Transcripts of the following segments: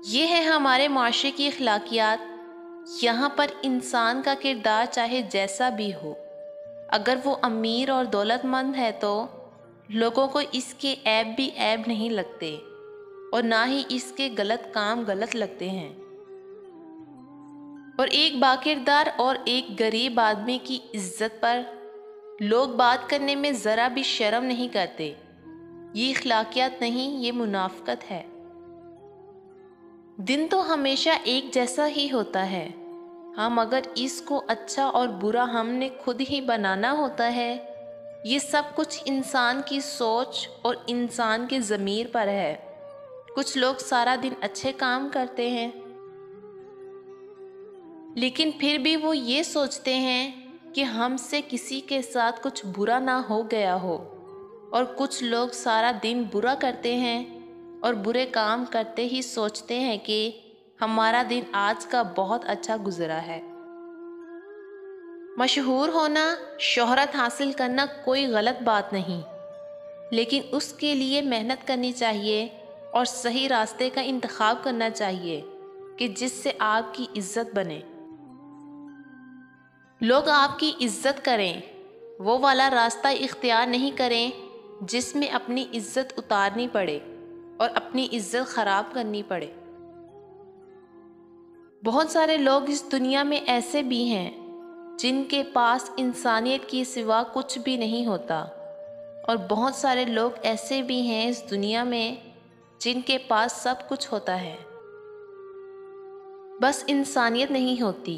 یہ ہے ہمارے معاشرے کی اخلاقیات۔ یہاں پر انسان کا کردار چاہے جیسا بھی ہو، اگر وہ امیر اور دولت مند ہے تو لوگوں کو اس کے عیب بھی عیب نہیں لگتے، اور نہ ہی اس کے غلط کام غلط لگتے ہیں۔ اور ایک باکردار اور ایک غریب آدمی کی عزت پر لوگ بات کرنے میں ذرا بھی شرم نہیں کرتے۔ یہ اخلاقیات نہیں، یہ منافقت ہے۔ دن تو ہمیشہ ایک جیسا ہی ہوتا ہے، مگر اس کو اچھا اور برا ہم نے خود ہی بنانا ہوتا ہے۔ یہ سب کچھ انسان کی سوچ اور انسان کے ضمیر پر ہے۔ کچھ لوگ سارا دن اچھے کام کرتے ہیں، لیکن پھر بھی وہ یہ سوچتے ہیں کہ ہم سے کسی کے ساتھ کچھ برا نہ ہو گیا ہو، اور کچھ لوگ سارا دن برا کرتے ہیں اور برے کام کرتے ہی سوچتے ہیں کہ ہمارا دن آج کا بہت اچھا گزرا ہے۔ مشہور ہونا، شہرت حاصل کرنا کوئی غلط بات نہیں، لیکن اس کے لیے محنت کرنی چاہیے اور صحیح راستے کا انتخاب کرنا چاہیے کہ جس سے آپ کی عزت بنے، لوگ آپ کی عزت کریں۔ وہ والا راستہ اختیار نہیں کریں جس میں اپنی عزت اتارنی پڑے اور اپنی عزت خراب کرنی پڑے۔ بہت سارے لوگ اس دنیا میں ایسے بھی ہیں جن کے پاس انسانیت کی سوا کچھ بھی نہیں ہوتا، اور بہت سارے لوگ ایسے بھی ہیں اس دنیا میں جن کے پاس سب کچھ ہوتا ہے، بس انسانیت نہیں ہوتی،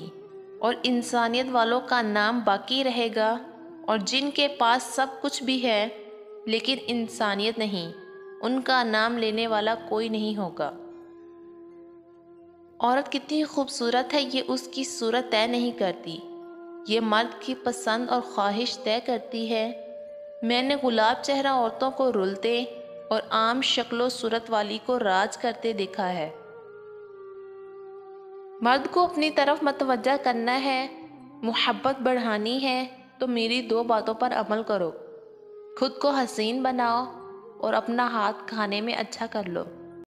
اور انسانیت والوں کا نام باقی رہے گا، اور جن کے پاس سب کچھ بھی ہے لیکن انسانیت نہیں، ان کا نام لینے والا کوئی نہیں ہوگا۔ عورت کتنی خوبصورت ہے یہ اس کی صورت طے نہیں کرتی، یہ مرد کی پسند اور خواہش طے کرتی ہے۔ میں نے گلاب چہرہ عورتوں کو رلتے اور عام شکل و صورت والی کو راج کرتے دیکھا ہے۔ مرد کو اپنی طرف متوجہ کرنا ہے، محبت بڑھانی ہے تو میری 2 باتوں پر عمل کرو: خود کو حسین بناؤ اور اپنا ہاتھ کھانے میں اچھا کر لو۔